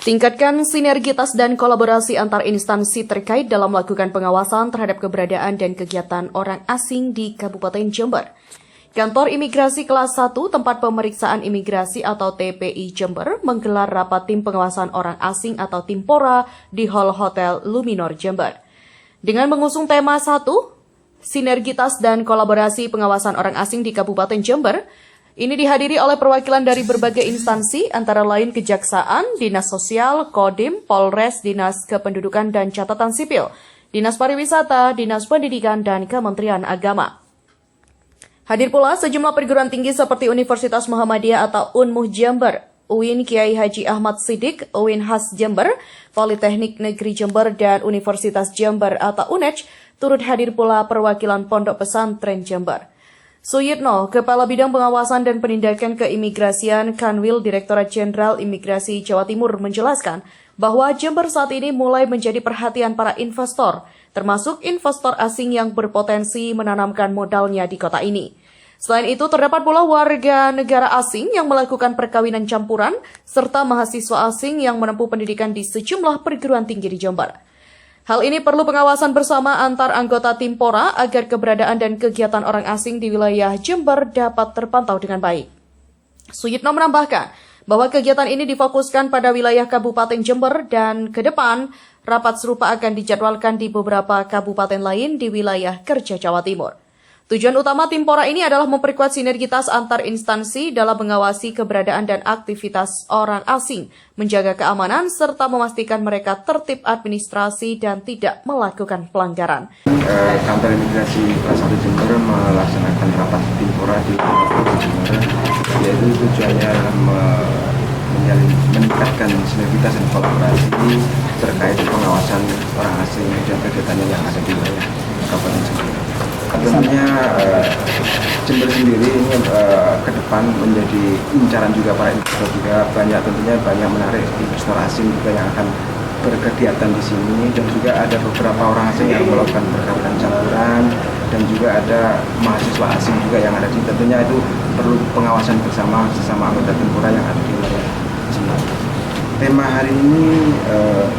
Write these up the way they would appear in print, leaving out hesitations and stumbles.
Tingkatkan sinergitas dan kolaborasi antar instansi terkait dalam melakukan pengawasan terhadap keberadaan dan kegiatan orang asing di Kabupaten Jember. Kantor Imigrasi Kelas 1 Tempat Pemeriksaan Imigrasi atau TPI Jember menggelar rapat tim pengawasan orang asing atau Timpora di Hall Hotel Luminor Jember. Dengan mengusung tema 1, sinergitas dan kolaborasi pengawasan orang asing di Kabupaten Jember, ini dihadiri oleh perwakilan dari berbagai instansi, antara lain Kejaksaan, Dinas Sosial, Kodim, Polres, Dinas Kependudukan dan Catatan Sipil, Dinas Pariwisata, Dinas Pendidikan, dan Kementerian Agama. Hadir pula sejumlah perguruan tinggi seperti Universitas Muhammadiyah atau UNMUH Jember, UIN Kiai Haji Ahmad Siddiq, UIN Has Jember, Politeknik Negeri Jember, dan Universitas Jember atau UNEJ, turut hadir pula perwakilan Pondok Pesantren Jember. Suyitno, Kepala Bidang Pengawasan dan Penindakan Keimigrasian Kanwil Direktorat Jenderal Imigrasi Jawa Timur menjelaskan bahwa Jember saat ini mulai menjadi perhatian para investor, termasuk investor asing yang berpotensi menanamkan modalnya di kota ini. Selain itu, terdapat pula warga negara asing yang melakukan perkawinan campuran, serta mahasiswa asing yang menempuh pendidikan di sejumlah perguruan tinggi di Jember. Hal ini perlu pengawasan bersama antar anggota Timpora agar keberadaan dan kegiatan orang asing di wilayah Jember dapat terpantau dengan baik. Suyitno menambahkan bahwa kegiatan ini difokuskan pada wilayah Kabupaten Jember dan ke depan rapat serupa akan dijadwalkan di beberapa kabupaten lain di wilayah kerja Jawa Timur. Tujuan utama Timpora ini adalah memperkuat sinergitas antar instansi dalam mengawasi keberadaan dan aktivitas orang asing, menjaga keamanan, serta memastikan mereka tertib administrasi dan tidak melakukan pelanggaran. Kantor Imigrasi Kelas 1 Jember melaksanakan rapat Timpora di Kabupaten Jember, yaitu tujuannya adalah meningkatkan sinergitas dan kolaborasi terkait pengawasan orang asing dan kegiatannya yang ada di wilayah Kabupaten Jember. Tentunya Jember sendiri ini ke depan menjadi incaran juga para investor juga tentunya banyak menarik investor asing juga yang akan berkegiatan di sini, dan juga ada beberapa orang asing yang melakukan perkawinan campuran, dan juga ada mahasiswa asing juga yang ada di sini. Tentunya itu perlu pengawasan bersama sesama anggota Timpora yang ada di wilayah Jember. Tema hari ini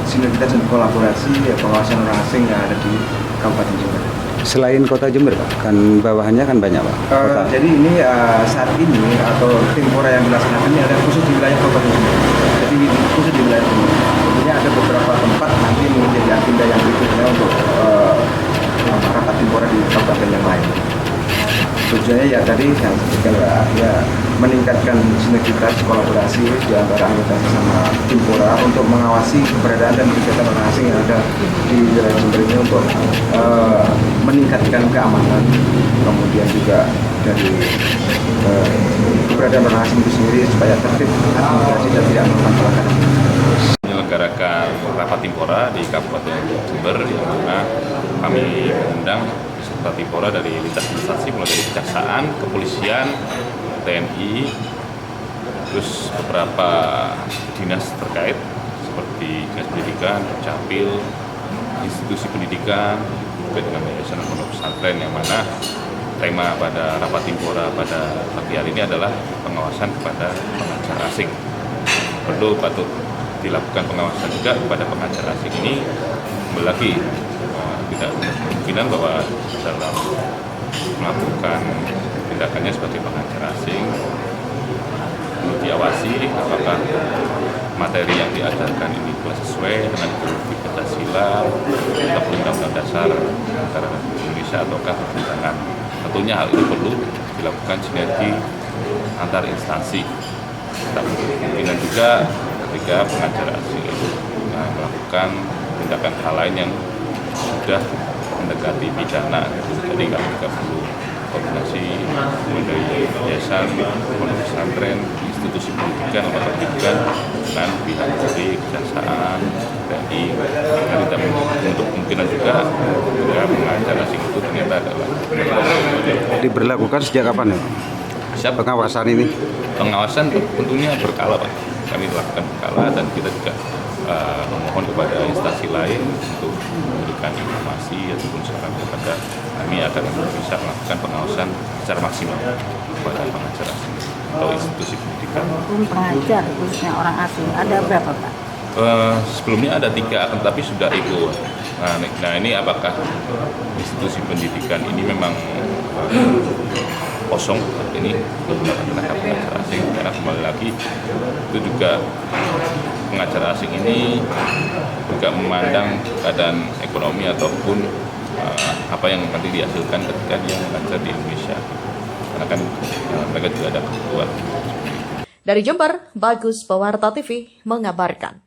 sinergitas dan kolaborasi pengawasan orang asing yang ada di Kabupaten Jember. Selain kota Jember, Pak, kan bawahannya kan banyak, Pak. Jadi ini saat ini atau Timpora yang dilaksanakan ini ada khusus di wilayah Kabupaten Jember. Jadi khusus di wilayah Jember. Tentunya ada beberapa tempat nanti menjadi agenda yang berikutnya untuk rapat Timpora di kabupaten yang lain. Tujuannya ya tadi yang ketiga ya meningkatkan sinergitas kolaborasi di antara anggota sesama Timpora untuk mengawasi keberadaan dan kegiatan orang asing yang ada di wilayah Jember ini untuk meningkatkan keamanan, kemudian juga dari keberadaan orang asing itu sendiri supaya tertib administrasi dan tidak melakukan pelanggaran. Menyelenggarakan rapat Timpora di Kabupaten Jember, yang mana kami mengundang peserta Timpora dari lintas instansi, mulai dari Kejaksaan, Kepolisian, TNI, terus beberapa dinas terkait seperti Dinas Pendidikan, Capil, institusi pendidikan, juga dengan yayasan dan pondok pesantren, yang mana tema pada rapat Timpora pada pagi hari ini adalah pengawasan kepada pengajar asing. Perlu patut dilakukan pengawasan juga kepada pengajar asing ini, lagi tidak kemungkinan bahwa dalam melakukan tindakannya sebagai pengajar asing perlu diawasi apakah materi yang diajarkan ini telah sesuai dengan ideologi Pancasila atau Undang-Undang Dasar Negara Indonesia ataukah bertentangan. Tentunya hal ini perlu dilakukan sinergi antar instansi. Tak kemungkinan juga ketika pengajar asing itu melakukan tindakan hal lain yang sudah mendekati pidana. Jadi kami juga perlu koordinasi mulai dari yayasan, pondok pesantren, institusi pendidikan, lembaga pendidikan dengan pihak dari Kejaksaan, TNI, agar tidak untuk kemungkinan juga pengajar asing itu ternyata adalah Diberlakukan sejak kapan, ya? siapa Pengawasan ini? pengawasan tentunya berkala, Pak. Kami lakukan berkala, dan kita juga memohon kepada instansi lain untuk memberikan informasi ataupun saran kepada kami agar bisa melakukan pengawasan secara maksimal kepada pengajar asing atau institusi pendidikan. Pengajar khususnya orang asing ada berapa, Pak? Sebelumnya ada 3, akan tetapi sudah ikut. Nah ini apakah institusi pendidikan ini memang kosong ini menggunakan tenaga pengajar asing? Karena kembali lagi itu juga pengajar asing ini juga memandang keadaan ekonomi ataupun apa yang nanti dihasilkan ketika dia mengajar di Indonesia. Karena kan mereka juga ada kebutuhan. Dari Jember, Bagus Pewarta TV mengabarkan.